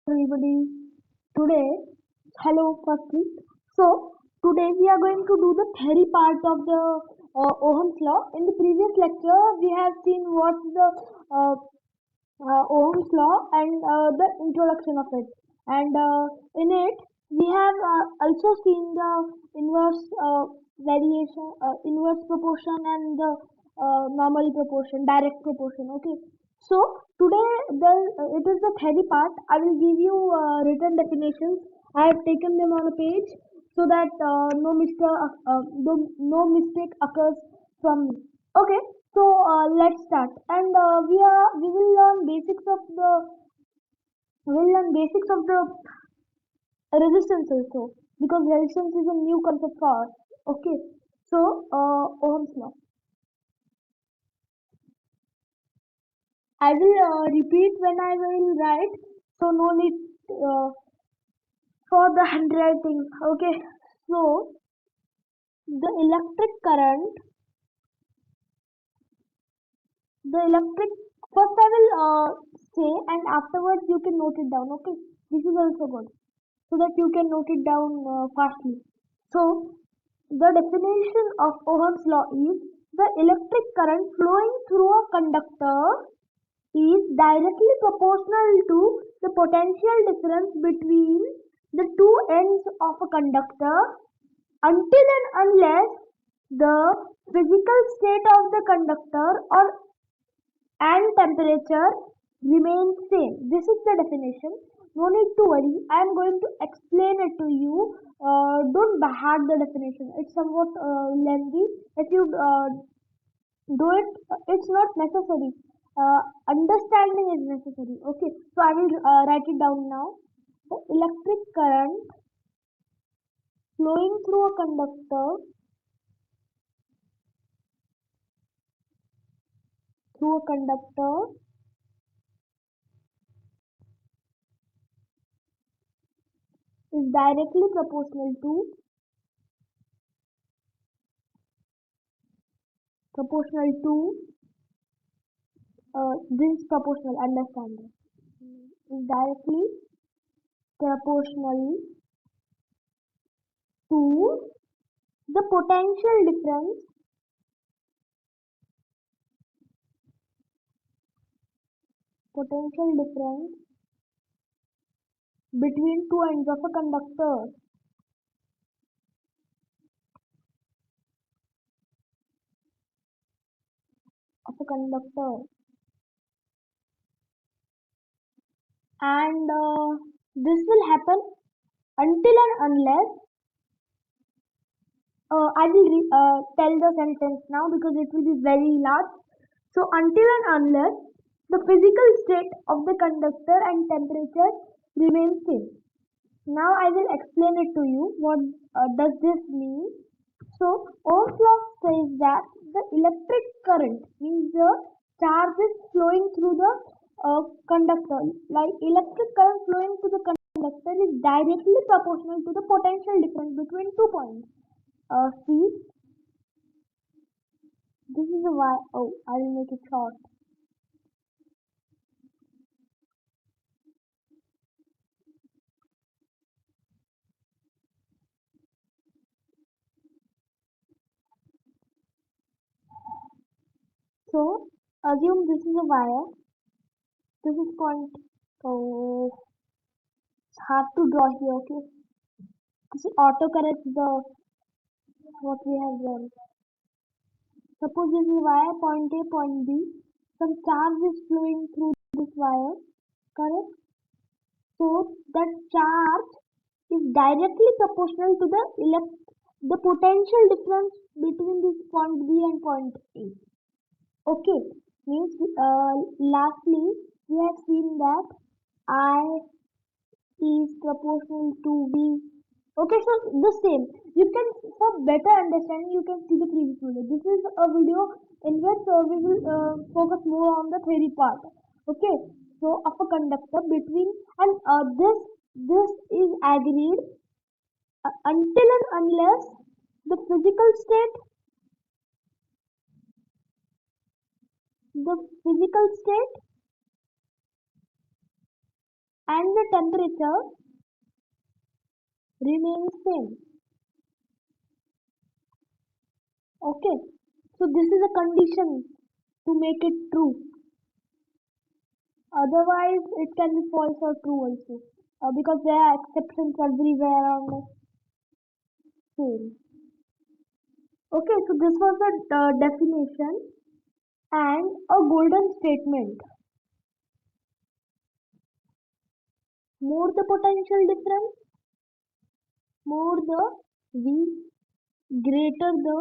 Everybody. Today, hello firstly. So today we are going to do the theory part of the Ohm's law. In the previous lecture, we have seen what's the uh, Ohm's law and the introduction of it. And in it, we have also seen the inverse inverse proportion and the normal proportion, direct proportion. Okay. So today, it is the theory part. I will give you written definitions. I have taken them on a page so that no mistake occurs from me. Okay, so let's start, and we will learn basics of the resistance also, because resistance is a new concept for us. Okay, so Ohm's law. I will repeat when I will write, so no need uh, for the handwriting. Okay, so the electric. First, I will say, and afterwards you can note it down. Okay, this is also good, so that you can note it down fastly. So, the definition of Ohm's law is the electric current flowing through a conductor is directly proportional to the potential difference between the two ends of a conductor until and unless the physical state of the conductor or and temperature remains same. This is the definition. No need to worry. I am going to explain it to you. Don't hack the definition. It's somewhat lengthy. If you do it, it's not necessary. Understanding is necessary. Okay, so I will write it down now. The electric current flowing through a conductor is directly proportional to this is proportional, understand this. Is directly proportional to the potential difference between two ends of a conductor, and this will happen until and unless I will tell the sentence now because it will be very large. So until and unless the physical state of the conductor and temperature remains same. Now I will explain it to you. What does this mean? So Ohm's law says that the electric current means the charges flowing through the conductor, like electric current flowing to the conductor is directly proportional to the potential difference between 2 points. See, this is a why. Oh, I will make it short. So assume this is a wire. This is point. Oh, it's hard to draw here. Okay, this is autocorrect the what we have done. Suppose this is wire point A, point B. Some charge is flowing through this wire. Correct. So that charge is directly proportional to the potential difference between this point B and point A. Okay, means lastly we have seen that I is proportional to B. Okay, so the same. You can, for better understanding, you can see the previous video. This is a video in which we will focus more on the theory part. Okay, so of a conductor between and this is agreed until and unless the the physical state and the temperature remains same. Okay, so this is a condition to make it true. Otherwise, it can be false or true also, because there are exceptions everywhere on the same. Okay, so this was the definition and a golden statement. More the potential difference, more the V, greater the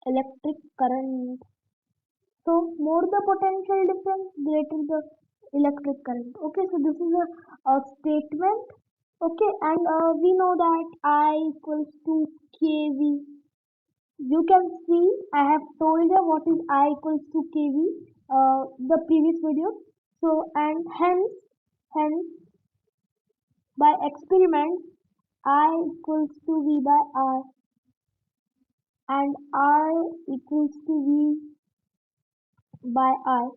electric current. So more the potential difference, greater the electric current. Okay, so this is a statement. Okay, and we know that I equals to kV. You can see I have told you what is I equals to kV, the previous video. So and hence by experiment I equals to V by R and R equals to V by I.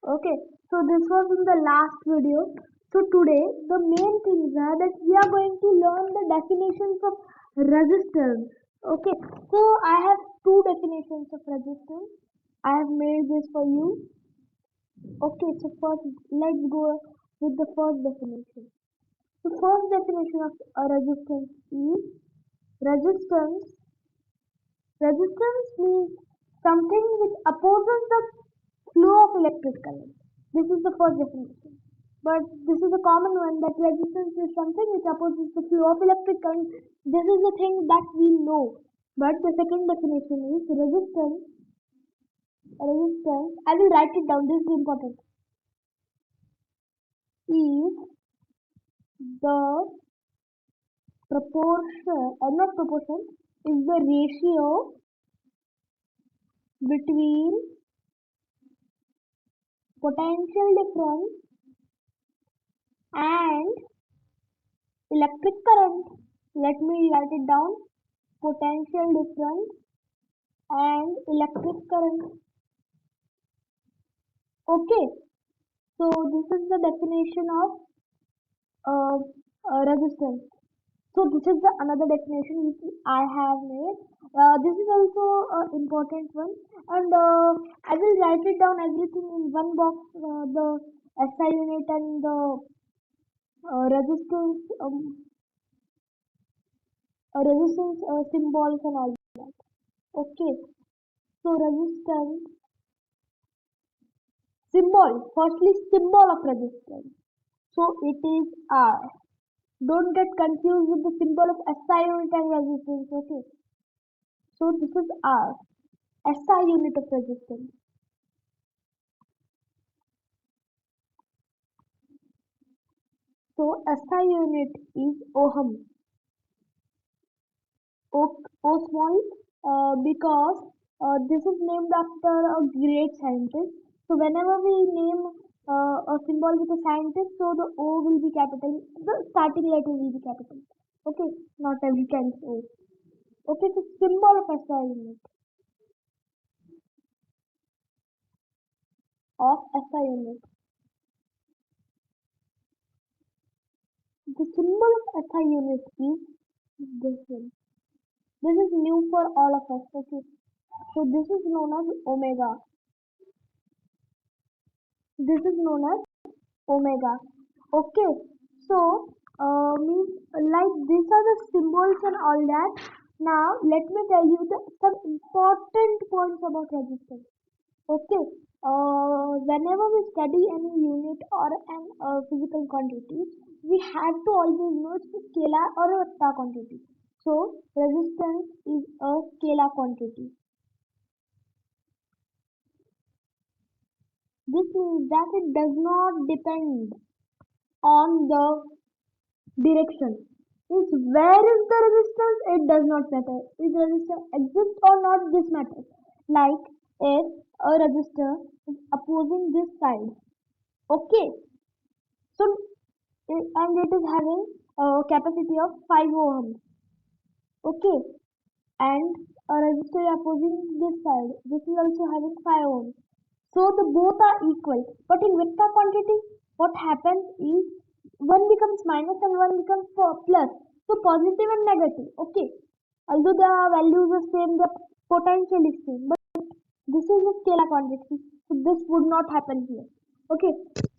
Okay, so this was in the last video. So today the main things are that we are going to learn the definitions of resistance. Okay, so I have two definitions of resistance. I have made this for you. Okay, so first let's go with the first definition. The first definition of a resistance is resistance. Resistance means something which opposes the flow of electric current. This is the first definition. But this is a common one that resistance is something which opposes the flow of electric current. This is the thing that we know. But the second definition is resistance. Resistance, I will write it down, this is important. Is the proportion, not proportion, is the ratio between potential difference and electric current. Let me write it down. Potential difference and electric current. Okay. So this is the definition of resistance. So this is the another definition which I have made. This is also an important one, and I will write it down everything in one box. The SI unit and the resistance, resistance symbols and all that. Okay. So resistance symbol. Firstly, symbol of resistance. So it is R. Don't get confused with the symbol of SI unit and resistance. Okay. So this is R. SI unit of resistance. So SI unit is ohm. O small, because this is named after a great scientist. So whenever we name a symbol with a scientist, so the O will be capital, the starting letter will be capital. Okay, not every time O. Okay, so symbol of SI unit of SI unit. The symbol of SI unit is this one. This is new for all of us. Okay, so this is known as omega. This is known as omega. Okay, so means like these are the symbols and all that. Now let me tell you some important points about resistance. Okay, whenever we study any unit or an physical quantity, we have to always know it's a scalar or a vector quantity. So resistance is a scalar quantity. This means that it does not depend on the direction. Means where is the resistance? It does not matter. If resistance exists or not, this matters. Like if a resistor is opposing this side. Okay. So and it is having a capacity of 5 ohms. Okay. And a resistor opposing this side. This is also having 5 ohms. So the both are equal. But in vector quantity, what happens is one becomes minus and one becomes plus. So positive and negative. Okay. Although the values are same, the potential is same. But this is a scalar quantity. So this would not happen here. Okay.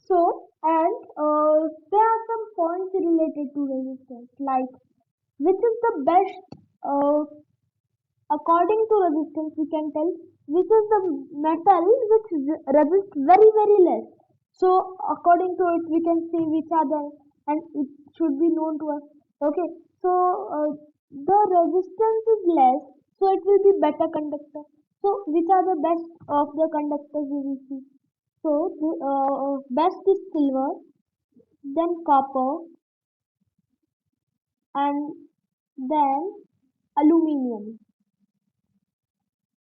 So and there are some points related to resistance, like which is the best according to resistance, we can tell which is the metal which resists very very less. So according to it, we can see which are the, and it should be known to us. Okay, so the resistance is less, so it will be better conductor. So which are the best of the conductors we will see. So the best is silver, then copper, and then aluminium.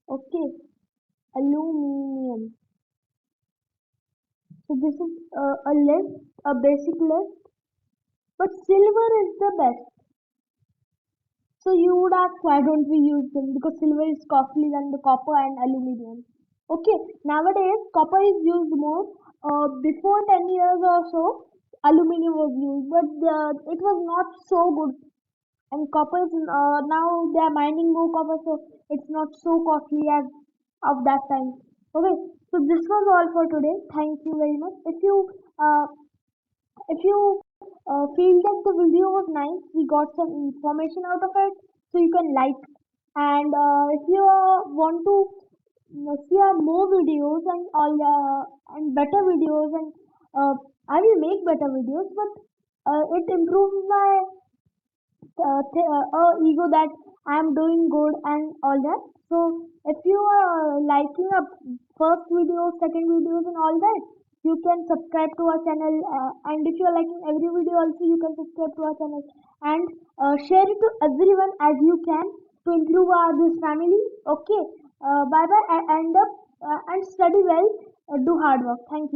Okay, aluminium. So this is a list, a basic list, but silver is the best. So you would ask why don't we use them? Because silver is costly than the copper and aluminium. Okay, nowadays copper is used more. Before 10 years or so, aluminium was used, but it was not so good. And copper is now they are mining more copper, so it's not so costly as of that time. Okay, so this was all for today. Thank you very much. Uh, if you feel that the video was nice, we got some information out of it, so you can like. And if you want to see more videos and all and better videos, and I will make better videos, but it improves my ego that I am doing good and all that. So if you are liking up first video, second videos and all that, you can subscribe to our channel. And if you are liking every video also, you can subscribe to our channel and share it to everyone as you can to improve this family. Okay. Bye bye. And study well. Do hard work. Thank you.